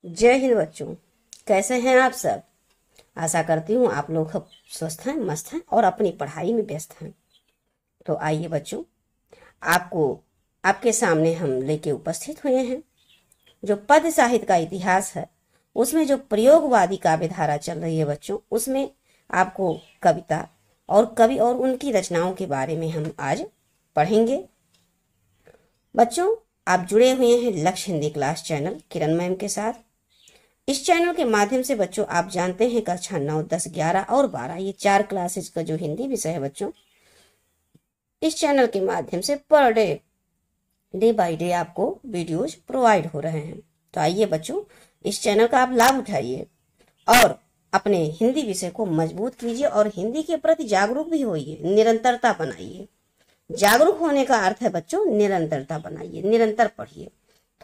जय हिंद बच्चों। कैसे हैं आप सब। आशा करती हूँ आप लोग खूब स्वस्थ हैं, मस्त हैं और अपनी पढ़ाई में व्यस्त हैं। तो आइए बच्चों, आपको आपके सामने हम लेके उपस्थित हुए हैं जो पद्य साहित्य का इतिहास है, उसमें जो प्रयोगवादी काव्य धारा चल रही है बच्चों, उसमें आपको कविता और कवि और उनकी रचनाओं के बारे में हम आज पढ़ेंगे। बच्चों, आप जुड़े हुए हैं लक्ष्य हिंदी क्लास चैनल किरण मैम के साथ। इस चैनल के माध्यम से बच्चों आप जानते हैं कक्षा 9, 10, 11 और 12 ये 4 क्लासेज का जो हिंदी विषय है बच्चों, इस चैनल के माध्यम से पर डे बाय डे आपको वीडियोज प्रोवाइड हो रहे हैं। तो आइए बच्चों, इस चैनल का आप लाभ उठाइए और अपने हिंदी विषय को मजबूत कीजिए और हिंदी के प्रति जागरूक भी होइए, निरंतरता बनाइए। जागरूक होने का अर्थ है बच्चों निरंतरता बनाइए, निरंतर पढ़िए,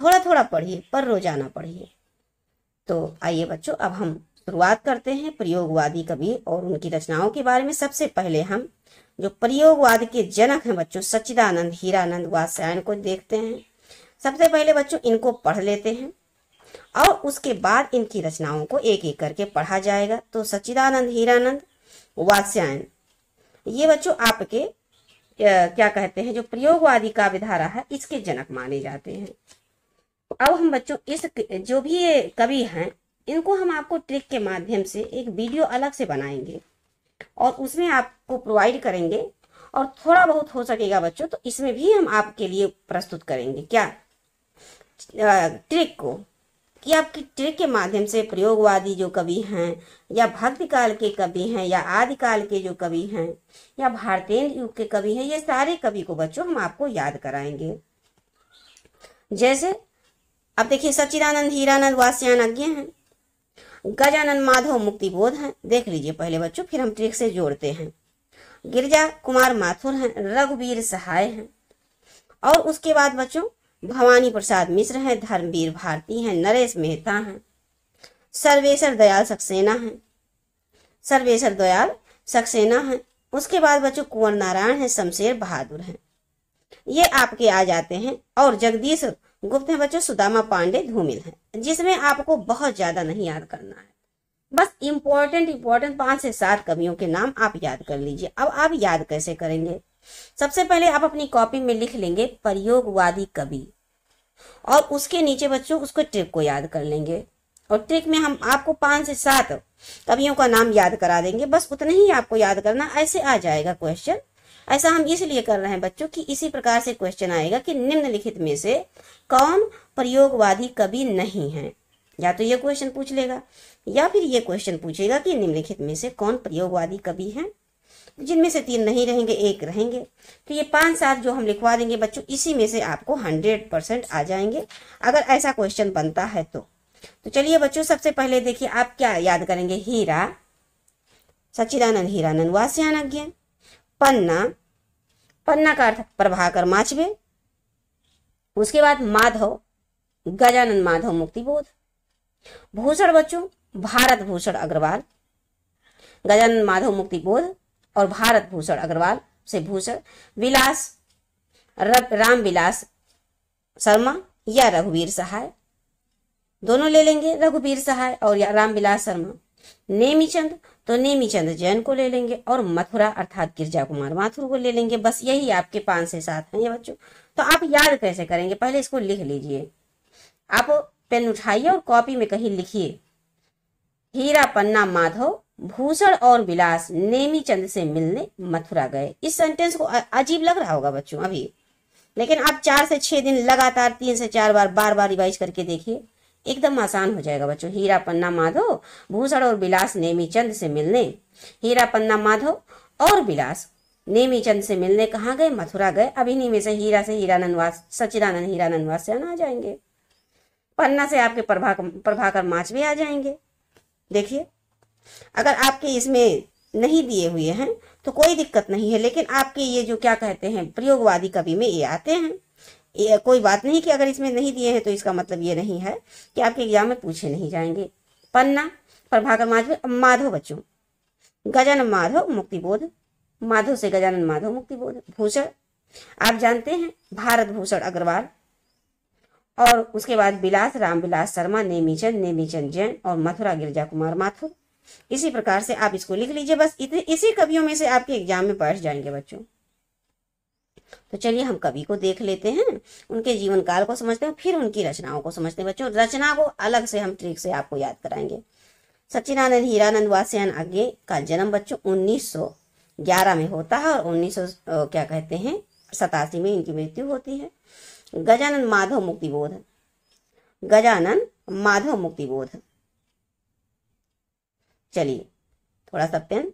थोड़ा थोड़ा पढ़िए पर रोजाना पढ़िए। तो आइए बच्चों, अब हम शुरुआत करते हैं प्रयोगवादी कवि और उनकी रचनाओं के बारे में। सबसे पहले हम जो प्रयोगवाद के जनक हैं बच्चों, सच्चिदानंद हीरानंद वात्स्यायन को देखते हैं। सबसे पहले बच्चों इनको पढ़ लेते हैं और उसके बाद इनकी रचनाओं को एक एक करके पढ़ा जाएगा। तो सच्चिदानंद हीरानंद वात्स्यायन ये बच्चों आपके क्या कहते हैं, जो प्रयोगवादी काव्य धारा है इसके जनक माने जाते हैं। अब हम बच्चों इस जो भी ये कवि हैं इनको हम आपको ट्रिक के माध्यम से एक वीडियो अलग से बनाएंगे और उसमें आपको प्रोवाइड करेंगे और थोड़ा बहुत हो सकेगा बच्चों तो इसमें भी हम आपके लिए प्रस्तुत करेंगे क्या ट्रिक को, कि आपकी ट्रिक के माध्यम से प्रयोगवादी जो कवि हैं या भक्ति काल के कवि हैं या आदिकाल के जो कवि हैं या भारतीय युग के कवि हैं, ये सारे कवि को बच्चों हम आपको याद कराएंगे। जैसे अब देखिए, सच्चिदानंद हीरानंद वात्स्यायन हैं, गजानन माधव मुक्तिबोध हैं। देख लीजिए पहले बच्चों, फिर हम ट्रिक से जोड़ते हैं। गिरिजा कुमार माथुर हैं, रघुवीर सहाय हैं और उसके बाद बच्चों भवानी प्रसाद मिश्र हैं, धर्मवीर भारती हैं, नरेश मेहता हैं, सर्वेश्वर दयाल सक्सेना हैं। उसके बाद बच्चों कुंवर नारायण हैं, शमशेर बहादुर हैं, ये आपके आ जाते हैं। और जगदीश गुप्त हैं बच्चों, सुदामा पांडे धूमिल हैं, जिसमें आपको बहुत ज्यादा नहीं याद करना है, बस इंपॉर्टेंट 5 से 7 कवियों के नाम आप याद कर लीजिए। अब आप याद कैसे करेंगे, सबसे पहले आप अपनी कॉपी में लिख लेंगे प्रयोगवादी कवि और उसके नीचे बच्चों उसको ट्रिक को याद कर लेंगे और ट्रिक में हम आपको 5 से 7 कवियों का नाम याद करा देंगे, बस उतना ही आपको याद करना, ऐसे आ जाएगा क्वेश्चन। ऐसा हम इसलिए कर रहे हैं बच्चों कि इसी प्रकार से क्वेश्चन आएगा कि निम्नलिखित में से कौन प्रयोगवादी कवि नहीं है। या तो ये क्वेश्चन पूछ लेगा या फिर ये क्वेश्चन पूछेगा कि निम्नलिखित में से कौन प्रयोगवादी कवि हैं, जिनमें से 3 नहीं रहेंगे, 1 रहेंगे। तो ये 5-7 जो हम लिखवा देंगे बच्चों, इसी में से आपको 100% आ जाएंगे अगर ऐसा क्वेश्चन बनता है तो चलिए बच्चों, सबसे पहले देखिए आप क्या याद करेंगे। हीरा, सच्चिदानंद हीरानंद वात्स्यायन। पन्ना का अर्थ प्रभाकर माचवे। उसके बाद माधव, गजानन माधव मुक्तिबोध। भूषण बच्चों, भारत भूषण अग्रवाल। गजानन माधव मुक्तिबोध और भारत भूषण अग्रवाल से भूषण। विलास, राम विलास शर्मा या रघुवीर सहाय, दोनों ले लेंगे, रघुवीर सहाय और या राम विलास शर्मा। नेमीचंद, तो नेमीचंद जैन को ले लेंगे और मथुरा अर्थात गिरजा कुमार माथुर को ले लेंगे। बस यही आपके 5 से 7 हैं ये बच्चों। तो आप याद कैसे करेंगे, पहले इसको लिख लीजिए। आप पेन उठाइए और कॉपी में कहीं लिखिए, हीरा पन्ना माधव भूषण और विलास नेमीचंद से मिलने मथुरा गए। इस सेंटेंस को अजीब लग रहा होगा बच्चों अभी, लेकिन आप 4 से 6 दिन लगातार 3 से 4 बार रिवाइज करके देखिए, एकदम आसान हो जाएगा बच्चों। हीरा पन्ना माधव भूषण और विलास नेमीचंद से मिलने, हीरा पन्ना माधव और विलास नेमीचंद से मिलने कहाँ गए, मथुरा गए। अब इन्हीं में से हीरा से सच्चिदानंद हीरानंद वात्स्यायन आ जाएंगे, पन्ना से आपके प्रभाकर माचवे आ जाएंगे। देखिए, अगर आपके इसमें नहीं दिए हुए हैं तो कोई दिक्कत नहीं है, लेकिन आपके ये जो क्या कहते हैं प्रयोगवादी कवि में ये आते हैं। ये कोई बात नहीं कि अगर इसमें नहीं दिए हैं तो इसका मतलब ये नहीं है कि आपके एग्जाम में पूछे नहीं जाएंगे। पन्ना प्रभाकर माचवे, माधव बच्चों गजानन माधव मुक्तिबोध, माधव से गजानन माधव मुक्तिबोध। भूषण आप जानते हैं भारत भूषण अग्रवाल और उसके बाद बिलास रामविलास शर्मा, नेमीचंद जैन और मथुरा गिरजा कुमार माथुर। इसी प्रकार से आप इसको लिख लीजिए। बस इसी कवियों में से आपके एग्जाम में बैठ जाएंगे बच्चों। तो चलिए हम कवि को देख लेते हैं, उनके जीवन काल को समझते हैं, फिर उनकी रचनाओं को समझते हैं बच्चों। रचना को अलग से हम ट्रिक से आपको याद कराएंगे। सच्चिदानंद हीरानंद वात्स्यायन आज्ञे का जन्म बच्चों 1911 में होता है और 87 में इनकी मृत्यु होती है। गजानन माधव मुक्तिबोध। चलिए थोड़ा सा पेन।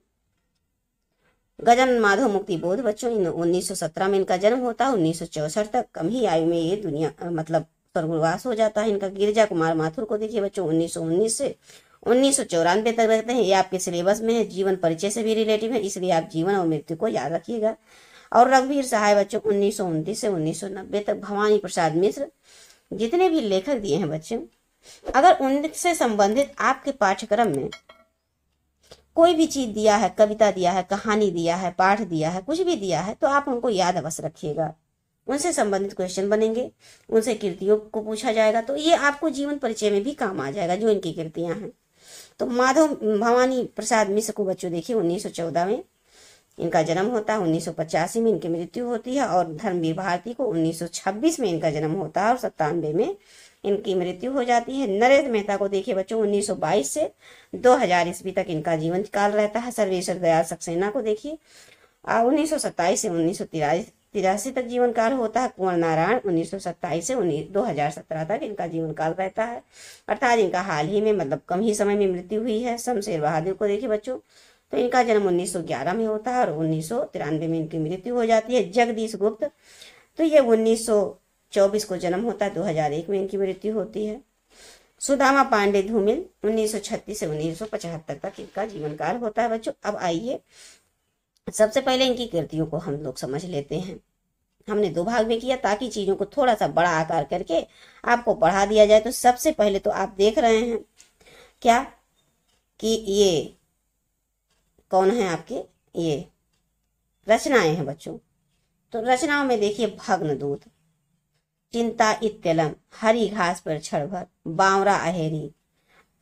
गजानन माधव मुक्तिबोध बच्चों 1917 में इनका जन्म होता है। 1964 तक कम ही आयु में ये दुनिया मतलब स्वर्गवास हो जाता है इनका। गिरजा कुमार माथुर को देखिए बच्चों 1919 से 1994 तक रहते हैं। ये आपके सिलेबस में है, जीवन परिचय से भी रिलेटिव है, इसलिए आप जीवन और मृत्यु को याद rखिएगा। और रघुवीर सहाय बच्चों 1929 से 1990 तक। भवानी प्रसाद मिश्र, जितने भी लेखक दिए हैं बच्चों, अगर उनसे संबंधित आपके पाठ्यक्रम में कोई भी चीज दिया है, कविता दिया है, कहानी दिया है, पाठ दिया है, कुछ भी दिया है, तो आप उनको याद अवश्य रखिएगा। उनसे संबंधित क्वेश्चन बनेंगे, उनसे कृतियों को पूछा जाएगा, तो ये आपको जीवन परिचय में भी काम आ जाएगा जो इनकी कृतियां हैं। तो भवानी प्रसाद मिश्र को बच्चों देखिए 1914 में इनका जन्म होता है। 1985 में इनकी मृत्यु होती है। और धर्मवीर भारती को 1926 में इनका जन्म होता है और 97 में इनकी मृत्यु हो जाती है। नरेंद्र मेहता को देखिए बच्चों 1922 से 2000 ईस्वी तक इनका जीवन काल रहता है। सर्वेश्वर दयाल सक्सेना को देखिए 1927 से 1983 तक जीवन काल होता है। कुंवर नारायण 1927 से 2017 तक इनका जीवन काल रहता है, अर्थात इनका हाल ही में मतलब कम ही समय में मृत्यु हुई है। शमशेर बहादुर को देखिए बच्चों, तो इनका जन्म 1911 में होता है और 1993 में इनकी मृत्यु हो जाती है। जगदीश गुप्त, तो ये 1924 को जन्म होता है, 2001 में इनकी मृत्यु होती है। सुदामा पांडे धूमिल 1936 से 1975 तक इनका जीवन काल होता है बच्चों। अब आइए सबसे पहले इनकी कृतियों को हम लोग समझ लेते हैं। हमने 2 भाग में किया ताकि चीजों को थोड़ा सा बड़ा आकार करके आपको पढ़ा दिया जाए। तो सबसे पहले तो आप देख रहे हैं क्या कि ये कौन है आपके, ये रचनाएं हैं बच्चों। तो रचनाओं में देखिए भग्नदूत, चिंता इत्यलम, हरी घास पर क्षण भर, बावरा अहेरी,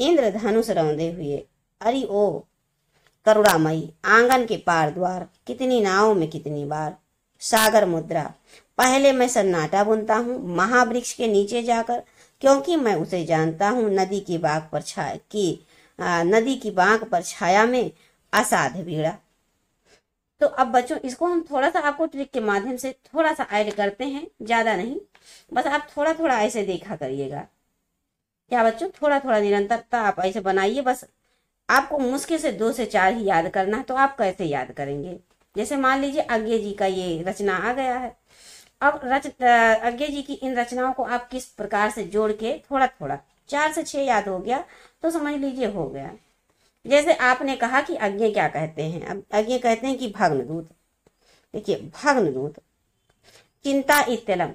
इंद्रधनुष रौंदे हुए, अरि ओ करुणामयी, आंगन के पार द्वार, कितनी नावों में कितनी बार, सागर मुद्रा, पहले मैं सन्नाटा बुनता हूँ महावृक्ष के नीचे जाकर, क्योंकि मैं उसे जानता हूँ, नदी की बांक पर छाया में असाध्य बीड़ा। तो अब बच्चों इसको हम थोड़ा सा आपको ट्रिक के माध्यम से थोड़ा सा ऐड करते हैं, ज्यादा नहीं, बस आप थोड़ा थोड़ा ऐसे देखा करिएगा। क्या बच्चों, थोड़ा थोड़ा निरंतरता आप ऐसे बनाइए। बस आपको मुश्किल से 2 से 4 ही याद करना है, तो आप कैसे याद करेंगे। जैसे मान लीजिए आज्ञे जी का ये रचना आ गया है। अब आज्ञे जी की इन रचनाओं को आप किस प्रकार से जोड़ के थोड़ा थोड़ा 4 से 6 याद हो गया तो समझ लीजिए हो गया। जैसे आपने कहा कि आज्ञे क्या कहते हैं, अब आज्ञे कहते हैं कि भग्नदूत। देखिए भग्नदूत, चिंता इत्यलम,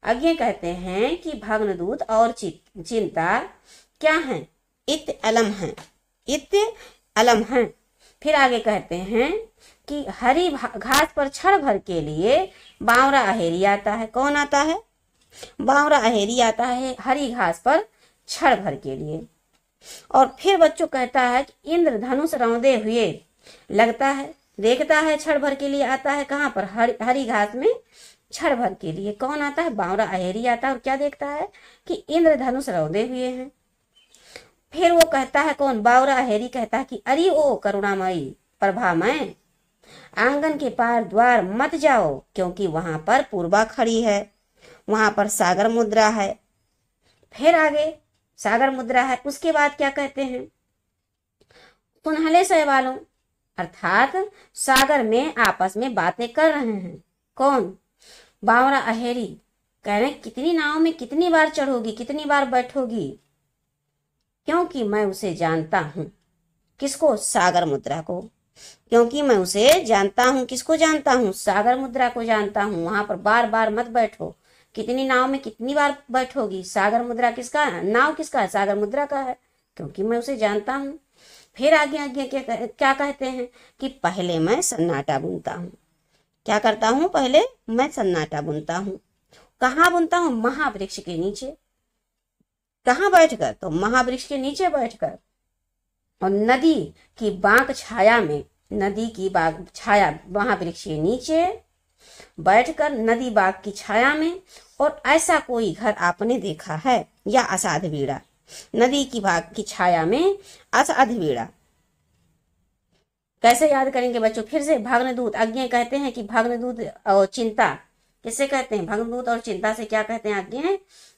आज्ञे कहते हैं कि भग्नदूत और चिंता क्या है, इत अलम है। फिर आगे कहते हैं कि हरी घास पर क्षण भर के लिए बावरा अहेरी आता है। कौन आता है, बावरा अहेरी आता है हरी घास पर क्षण भर के लिए। और फिर बच्चों कहता है कि इंद्रधनुष रौंदे हुए, लगता है देखता है क्षण भर के लिए आता है कहाँ पर, हरी घास में क्षण भर के लिए। कौन आता है, बावरा अहेरी आता है और क्या देखता है कि इंद्रधनुष रौंदे हुए हैं। फिर वो कहता है कौन, बावरा अहेरी कहता है कि अरे ओ करुणामयी प्रभामय, आंगन के पार द्वार मत जाओ, क्योंकि वहां पर पूर्वा खड़ी है, वहां पर सागर मुद्रा है। फिर आगे सागर मुद्रा है, उसके बाद क्या कहते हैं, सुनहले शैवालों, अर्थात सागर में आपस में बातें कर रहे हैं। कौन, बावरा अहेरी कह रहे हैं कितनी नाव में कितनी बार चढ़ोगी, कितनी बार बैठोगी, क्योंकि मैं उसे जानता हूं। किसको, सागर मुद्रा को, क्योंकि मैं उसे जानता हूं। किसको जानता हूं, सागर मुद्रा को जानता हूं। वहां पर बार बार मत बैठो, कितनी नाव में कितनी बार बैठोगी। सागर मुद्रा किसका है, नाव किसका है, सागर मुद्रा का है, क्योंकि मैं उसे जानता हूं। फिर आगे आगे क्या कहते हैं कि पहले मैं सन्नाटा बुनता हूं। क्या करता हूं, पहले मैं सन्नाटा बुनता हूं। कहाँ बुनता हूँ? महावृक्ष के नीचे। कहाँ बैठकर? तो महावृक्ष के नीचे बैठकर। और नदी की बांक छाया में, नदी की बाग छाया, महावृक्ष के नीचे बैठकर नदी बाग की छाया में। और ऐसा कोई घर आपने देखा है? या असाध वीणा, नदी की बाग की छाया में असाध वीणा। कैसे याद करेंगे बच्चों? फिर से भग्नदूत, आज्ञा कहते हैं कि भग्नदूत और चिंता किससे कहते हैं? भग्नदूत और चिंता से क्या कहते हैं? आज्ञा है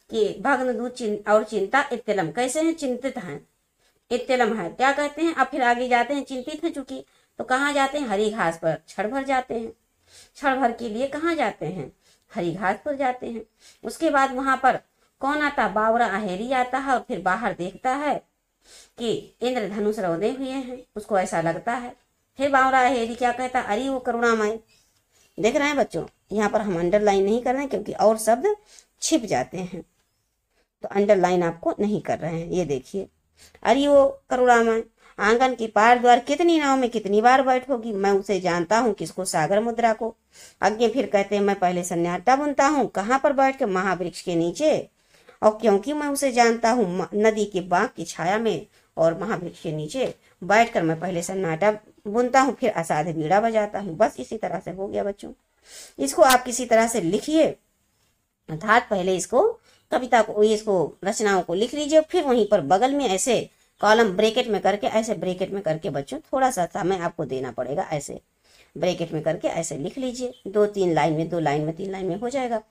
कि भग्नदूत और चिंता इत्तलम। कैसे हैं? चिंतित हैं, इत्तलम है। क्या कहते हैं? अब फिर आगे जाते हैं, चिंतित है चूंकि, तो कहाँ जाते हैं? हरी घास पर क्षण भर जाते हैं। क्षण भर के लिए कहाँ जाते हैं? हरी घास पर जाते हैं। उसके बाद वहां पर कौन आता? बावरा अहेरी आता है। और फिर बाहर देखता है कि इंद्रधनुष रौदे हुए हैं, उसको ऐसा लगता है। फिर बावरा अहेरी क्या कहता? अरे वो करुणामय। देख रहे हैं बच्चों, यहाँ पर हम अंडरलाइन नहीं कर रहे हैं क्योंकि और शब्द छिप जाते हैं, तो अंडरलाइन आपको नहीं कर रहे हैं। ये देखिए, अरे वो करुणामय, आंगन की पार द्वार कितनी नाव में कितनी बार बैठोगी, मैं उसे जानता हूँ। किसको? सागर मुद्रा को। आगे फिर कहते हैं मैं पहले सन्नाटा बुनता हूँ। कहाँ पर बैठ के? महावृक्ष के नीचे। और क्योंकि मैं उसे जानता हूँ, नदी के बांक की छाया में और महावृक्ष के नीचे बैठकर मैं पहले सन्नाटा बुनता हूँ, फिर असाध बीड़ा बजाता हूँ। बस इसी तरह से हो गया बच्चों। इसको आप किसी तरह से लिखिए, अर्थात पहले इसको कविता को, इसको रचनाओं को लिख लीजिए, फिर वहीं पर बगल में ऐसे कॉलम ब्रैकेट में करके, ऐसे ब्रैकेट में करके बच्चों थोड़ा सा समय आपको देना पड़ेगा, ऐसे ब्रैकेट में करके ऐसे लिख लीजिए। 2-3 लाइन में, 2 लाइन में, 3 लाइन में हो जाएगा।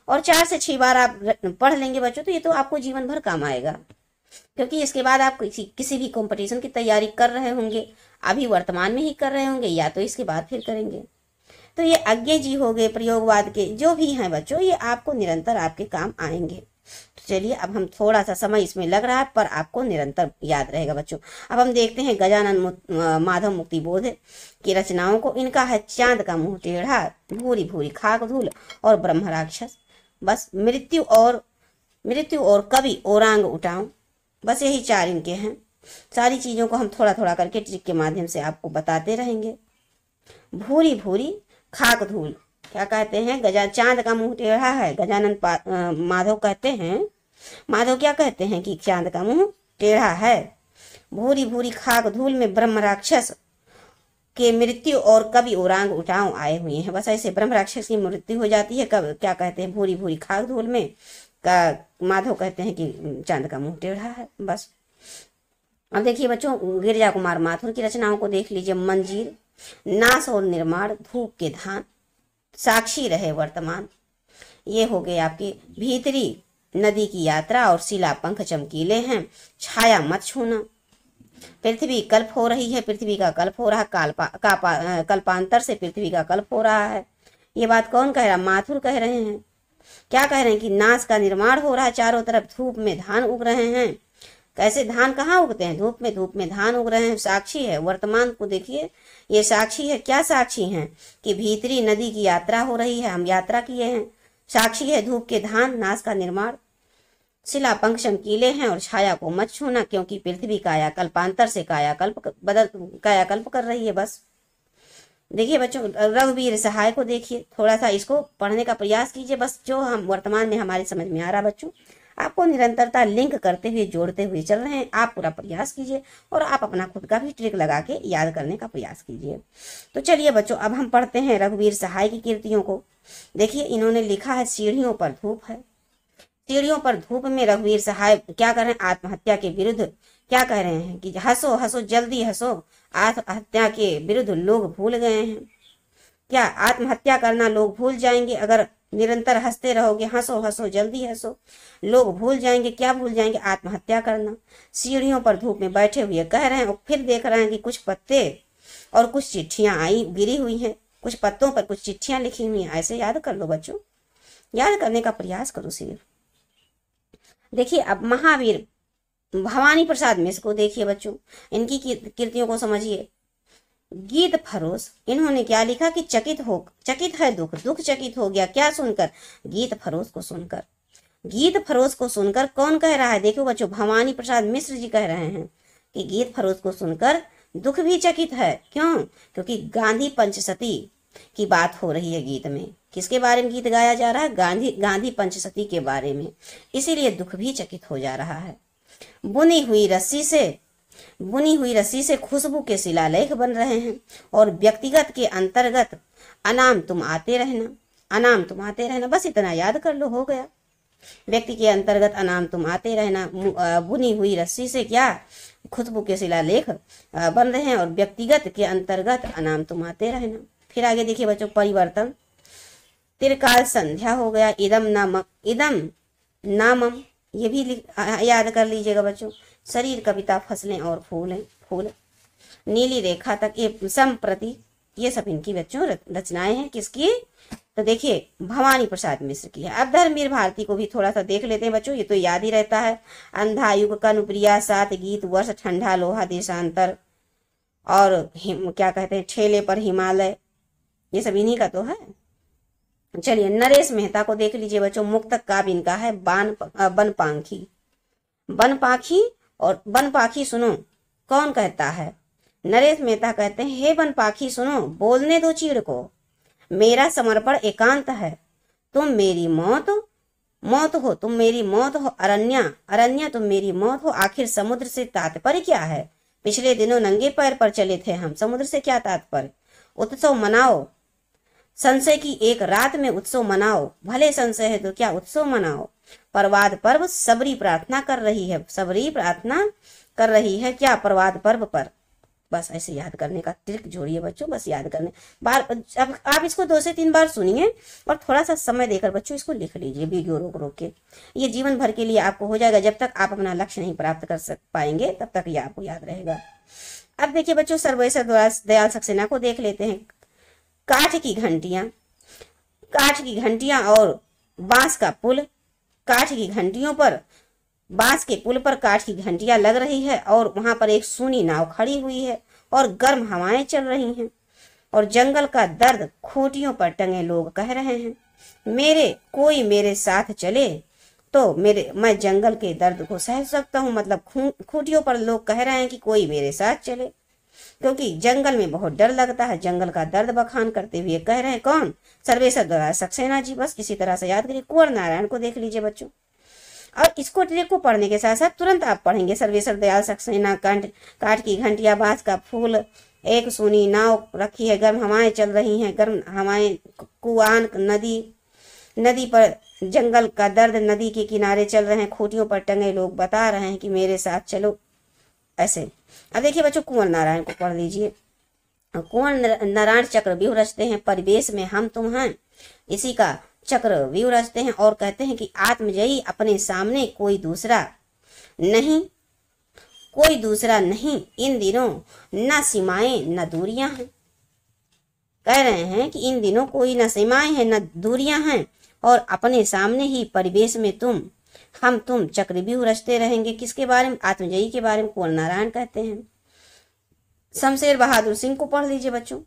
और 4 से 6 बार आप पढ़ लेंगे बच्चों, तो ये तो आपको जीवन भर काम आएगा। क्योंकि इसके बाद आप किसी भी कंपटीशन की तैयारी कर रहे होंगे, अभी वर्तमान में ही कर रहे होंगे, या तो इसके बाद फिर करेंगे। तो ये आज्ञा जी हो गए, प्रयोगवाद के जो भी हैं बच्चों, ये आपको निरंतर आपके काम आएंगे। तो चलिए, अब हम थोड़ा सा समय इसमें लग रहा है, पर आपको निरंतर याद रहेगा बच्चों। अब हम देखते हैं गजानन माधव मुक्ति बोध की रचनाओं को। इनका है चांद का मुंह टेढ़ा, भूरी भूरी खाक धूल और ब्रह्म राक्षस। बस मृत्यु और कवि औरांग उठाऊं, बस यही 4 इनके हैं। सारी चीजों को हम थोड़ा थोड़ा करके ट्रिक के माध्यम से आपको बताते रहेंगे। भूरी भूरी खाक धूल क्या कहते हैं? चांद का मुंह टेढ़ा है, गजानन माधव कहते हैं। माधव क्या कहते हैं कि चांद का मुंह टेढ़ा है। भूरी भूरी खाक धूल में ब्रह्म राक्षस के मृत्यु और कवि औरांग उठाओ आए हुए हैं। बस ऐसे ब्रह्म राक्षस की मृत्यु हो जाती है। कब क्या कहते हैं? भूरी भूरी खाक धूल में का माधव कहते हैं कि चांद का मुंह टेढ़ा है। बस अब देखिए बच्चों, गिरिजा कुमार माथुर की रचनाओं को देख लीजिए। मंजीर, नाश और निर्माण, धूप के धान, साक्षी रहे वर्तमान, ये हो गए आपके। भीतरी नदी की यात्रा और शिला पंख चमकीले हैं, छाया मत छूना, पृथ्वी कल्प हो रही है, पृथ्वी का कल्प हो रहा है, कल्पांतर से पृथ्वी का कल्प हो रहा है। ये बात कौन कह रहा? माथुर कह रहे हैं। क्या कह रहे हैं कि नाश का निर्माण हो रहा है, चारों तरफ धूप में धान उग रहे हैं। कैसे धान कहाँ उगते हैं? धूप में धान उग रहे हैं। साक्षी है वर्तमान को देखिए, ये साक्षी है। क्या साक्षी है? कि भीतरी नदी की यात्रा हो रही है, हम यात्रा किए हैं। साक्षी है धूप के धान, नाश का निर्माण, शिला पंख चमकीले हैं और छाया को मत छूना, क्योंकि पृथ्वी कायाकल्पांतर से कायाकल्प कर रही है। बस देखिए बच्चों, रघुवीर सहाय को देखिए, थोड़ा सा इसको पढ़ने का प्रयास कीजिए। बस जो हम वर्तमान में हमारे समझ में आ रहा बच्चों, आपको निरंतरता लिंक करते हुए, जोड़ते हुए चल रहे हैं। आप पूरा प्रयास कीजिए और आप अपना खुद का भी ट्रिक लगा के याद करने का प्रयास कीजिए। तो चलिए बच्चों, अब हम पढ़ते हैं रघुवीर सहाय की कृतियों को। देखिए, इन्होंने लिखा है सीढ़ियों पर धूप है। सीढ़ियों पर धूप में रघुवीर सहाय क्या कर रहे हैं? आत्महत्या के विरुद्ध क्या कह रहे हैं कि हंसो हंसो जल्दी हंसो, आत्महत्या के विरुद्ध लोग भूल गए हैं। क्या आत्महत्या करना लोग भूल जाएंगे? अगर निरंतर हंसते रहोगे, हंसो हंसो जल्दी हंसो, लोग भूल जाएंगे। क्या भूल जाएंगे? आत्महत्या करना। सीढ़ियों पर धूप में बैठे हुए कह रहे हैं, और फिर देख रहे हैं कि कुछ पत्ते और कुछ चिट्ठियां आई गिरी हुई हैं, कुछ पत्तों पर कुछ चिट्ठियां लिखी हुई हैं। ऐसे याद कर लो बच्चों, याद करने का प्रयास करो सिर्फ। देखिए, अब महावीर भवानी प्रसाद मिश्र को देखिए बच्चों, इनकी कृतियों को समझिए। गीत फरोश, इन्होंने क्या लिखा कि चकित है दुख चकित हो गया। क्या सुनकर? गीत फरोश को सुनकर। गीत फरोश को सुनकर कौन कह रहा है? देखो बच्चों, भवानी प्रसाद मिश्र जी कह रहे हैं कि गीत फरोश को सुनकर दुख भी चकित है। क्यों? क्योंकि गांधी पंचसती की बात हो रही है गीत में। किसके बारे में गीत गाया जा रहा है? गांधी पंचसती के बारे में। इसीलिए दुख भी चकित हो जा रहा है। बुनी हुई रस्सी से खुशबू के शिलालेख बन रहे हैं, और व्यक्तिगत के अंतर्गत अनाम तुम आते रहना। बस इतना याद कर लो, हो गया। व्यक्ति के अंतर्गत अनाम तुम आते रहना, बुनी हुई रस्सी से क्या खुशबू के शिलालेख बन रहे हैं, और व्यक्तिगत के अंतर्गत अनाम तुम आते रहना। फिर आगे देखिए बच्चों, परिवर्तन। त्रिकाल संध्या हो गया। इदम नामम, ये भी याद कर लीजिएगा बच्चों। शरीर, कविता, फसलें और फूल। नीली रेखा तक, ये संप्रति, ये सब इनकी बच्चों रचनाएं हैं। किसकी? तो देखिए भवानी प्रसाद मिश्र की है। अब धर्मवीर भारती को भी थोड़ा सा देख लेते हैं बच्चों, ये तो याद ही रहता है। अंधा युग, कनुप्रिया, 7 गीत, वर्ष, ठंडा लोहा, देशांतर, और क्या कहते हैं, ठेले पर हिमालय, ये सब इन्हीं का तो है। चलिए नरेश मेहता को देख लीजिए बच्चों। मुक्तक काव्य इनका है बनपाखी। और बनपाखी सुनो, कौन कहता है? नरेश मेहता कहते हैं, हे बनपाखी सुनो, बोलने दो चीड़ को, मेरा समर्पण एकांत है। तुम मेरी मौत हो, तुम मेरी मौत हो। अरण्या तुम मेरी मौत हो। आखिर समुद्र से तात्पर्य क्या है? पिछले दिनों नंगे पैर पर चले थे हम, समुद्र से क्या तात्पर्य? उत्सव मनाओ, संशय की एक रात में उत्सव मनाओ। भले संशय है तो क्या, उत्सव मनाओ। प्रवाद पर्व, सबरी प्रार्थना कर रही है क्या प्रवाद पर्व पर? बस ऐसे याद करने का ट्रिक जोड़िए बच्चों, बस याद करने बार। अब आप इसको 2 से 3 बार सुनिए और थोड़ा सा समय देकर बच्चों इसको लिख लीजिए, वीडियो रोक के। ये जीवन भर के लिए आपको हो जाएगा। जब तक आप अपना लक्ष्य नहीं प्राप्त कर पाएंगे तब तक ये आपको याद रहेगा। अब देखिए बच्चों, सर्वेश्वर दयाल सक्सेना को देख लेते हैं। काठ की घंटियां और बांस का पुल। काठ की घंटियों पर, बांस के पुल पर काठ की घंटियां लग रही है, और वहां पर एक सूनी नाव खड़ी हुई है, और गर्म हवाएं चल रही हैं, और जंगल का दर्द खूंटियों पर टंगे लोग कह रहे हैं, कोई मेरे साथ चले तो मैं जंगल के दर्द को सह सकता हूँ। मतलब खूंटियों पर लोग कह रहे हैं कि कोई मेरे साथ चले, क्योंकि जंगल में बहुत डर लगता है। जंगल का दर्द बखान करते हुए कह रहे हैं कौन? सर्वेश्वर दयाल सक्सेना जी। बस इसी तरह से याद करिए। कुंवर नारायण को देख लीजिए बच्चों, और इसको ट्रिक को पढ़ने के साथ साथ तुरंत आप पढ़ेंगे। सर्वेश्वर दयाल सक्सेना, काठ की घंटिया, बांस का फूल, एक सूनी नाव रखी है, गर्म हवाएं चल रही हैं, गर्म हवाएं, कुआन नदी पर जंगल का दर्द, नदी के किनारे चल रहे हैं, खूंटियों पर टंगे लोग बता रहे हैं कि मेरे साथ चलो, ऐसे। अब देखिए बच्चों, कुंवर नारायण को पढ़ लीजिए। कुंवर नारायण चक्रव्यूह रचते हैं, परिवेश में हम तुम हैं, इसी का चक्रव्यूह रचते हैं, और कहते हैं कि आत्मजयी, अपने सामने कोई दूसरा नहीं, इन दिनों न सीमाएं न दूरियां हैं। कह रहे हैं कि इन दिनों कोई न सीमाएं हैं न दूरियां हैं, और अपने सामने ही परिवेश में हम तुम चक्रव्यूह रचते रहेंगे। किसके बारे में? आत्मजयी के बारे में कुंवर नारायण कहते हैं। शमशेर बहादुर सिंह को पढ़ लीजिए बच्चों।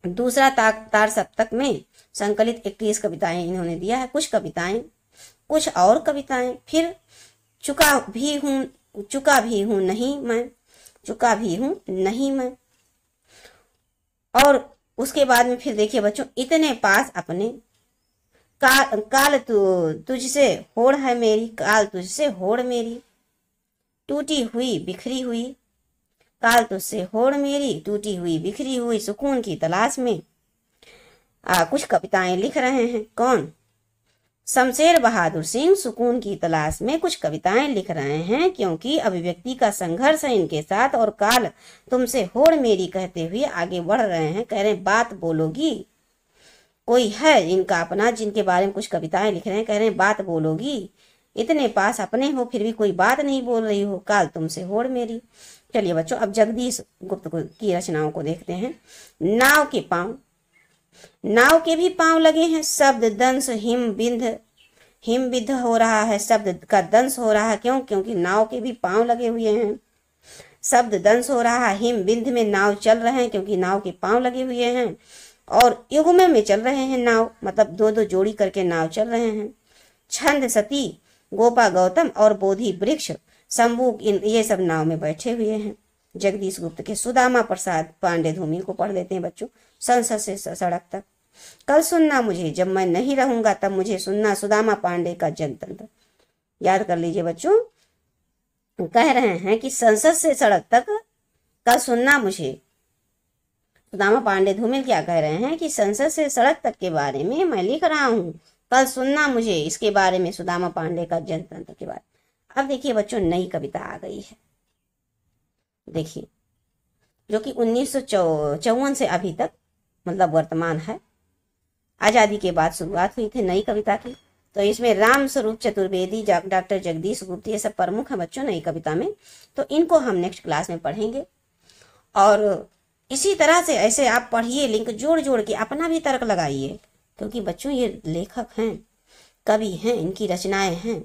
दूसरा तार सप्तक में संकलित 21 कविताएं इन्होंने दिया है। कुछ कविताएं, कुछ और कविताएं। फिर चुका भी हूं नहीं मैं, और उसके बाद में फिर देखिए बच्चों, इतने पास अपने, काल तुझसे होड़ है मेरी, काल तुझसे होड़ मेरी, टूटी हुई बिखरी हुई, काल तुझसे होड़ मेरी, टूटी हुई बिखरी हुई, सुकून की तलाश में। कुछ कविताएं लिख रहे हैं कौन? शमशेर बहादुर सिंह सुकून की तलाश में कुछ कविताएं लिख रहे हैं, क्योंकि अभिव्यक्ति का संघर्ष है इनके साथ, और काल तुमसे होड़ मेरी कहते हुए आगे बढ़ रहे हैं। कह रहे हैं बात बोलोगी, कोई है इनका अपना जिनके बारे में कुछ कविताएं लिख रहे हैं। कह रहे हैं बात बोलोगी, इतने पास अपने हो फिर भी कोई बात नहीं बोल रही हो, काल तुमसे होड़ मेरी। चलिए बच्चों, अब जगदीश गुप्त की रचनाओं को देखते हैं। नाव के भी पांव लगे हैं, शब्द दंश हिम विध हो रहा है, शब्द का दंश हो रहा है। क्योंकि नाव के भी पांव लगे हुए हैं, शब्द दंश हो रहा है। हिम बिंध में नाव चल रहे हैं, क्योंकि नाव के पांव लगे हुए हैं, और युग्म में चल रहे हैं नाव, मतलब 2-2 जोड़ी करके नाव चल रहे हैं। छंद सती, गोपा गौतम और बोधि वृक्ष शंभू, ये सब नाव में बैठे हुए हैं। जगदीश गुप्त के सुदामा प्रसाद पांडे धूमिल को पढ़ लेते हैं बच्चों। संसद से सड़क तक। कल सुनना मुझे, जब मैं नहीं रहूंगा तब मुझे सुनना, सुदामा पांडे का जनतंत्र। याद कर लीजिए बच्चों, कह रहे हैं कि संसद से सड़क तक कल सुनना मुझे। सुदामा पांडे धूमिल क्या कह रहे हैं कि संसद से सड़क तक के बारे में मैं लिख रहा हूं, कल सुनना मुझे इसके बारे में, सुदामा पांडे का जनतंत्र के बारे में। अब देखिए बच्चों, नई कविता आ गई है, देखिए, जो कि 1954 से अभी तक मतलब वर्तमान है। आजादी के बाद शुरुआत हुई थी नई कविता की। तो इसमें राम स्वरूप चतुर्वेदी, डॉक्टर जगदीश गुप्त, ये सब प्रमुख है बच्चों नई कविता में। तो इनको हम नेक्स्ट क्लास में पढ़ेंगे। और इसी तरह से ऐसे आप पढ़िए, लिंक जोड़ जोड़ के अपना भी तर्क लगाइए, क्योंकि बच्चों ये लेखक हैं, कवि हैं, इनकी रचनाएं हैं।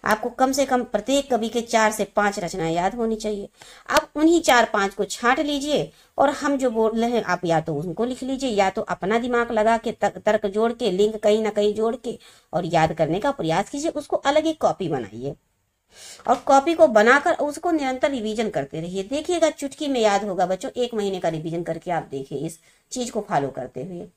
आपको कम से कम प्रत्येक कवि के 4 से 5 रचनाएं याद होनी चाहिए। आप उन्हीं 4-5 को छांट लीजिए और हम जो बोल रहे हैं आप या तो उनको लिख लीजिए, या तो अपना दिमाग लगा के तर्क जोड़ के, लिंक कहीं ना कहीं जोड़ के और याद करने का प्रयास कीजिए। उसको अलग एक कॉपी बनाइए और कॉपी को बनाकर उसको निरंतर रिवीजन करते रहिए। देखिएगा चुटकी में याद होगा बच्चों। 1 महीने का रिवीजन करके आप देखिए इस चीज को फॉलो करते हुए।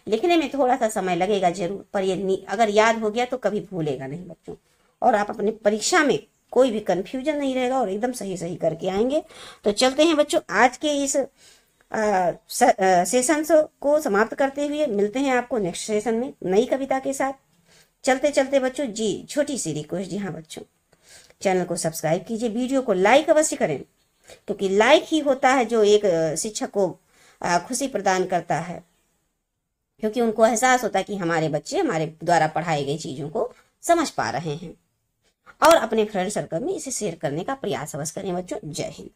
लिखने में थोड़ा सा समय लगेगा जरूर, पर ये अगर याद हो गया तो कभी भूलेगा नहीं बच्चों। और आप अपनी परीक्षा में कोई भी कंफ्यूजन नहीं रहेगा और एकदम सही सही करके आएंगे। तो चलते हैं बच्चों, आज के इस सेशन को समाप्त करते हुए मिलते हैं आपको नेक्स्ट सेशन में नई कविता के साथ। चलते चलते बच्चों जी छोटी सी रिक्वेस्ट, जी हाँ बच्चों, चैनल को सब्सक्राइब कीजिए, वीडियो को लाइक अवश्य करें, क्योंकि लाइक ही होता है जो एक शिक्षक को खुशी प्रदान करता है, क्योंकि उनको एहसास होता है कि हमारे बच्चे हमारे द्वारा पढ़ाई गई चीजों को समझ पा रहे हैं। और अपने फ्रेंड सर्कल में इसे शेयर करने का प्रयास अवश्य करें बच्चों। जय हिंद।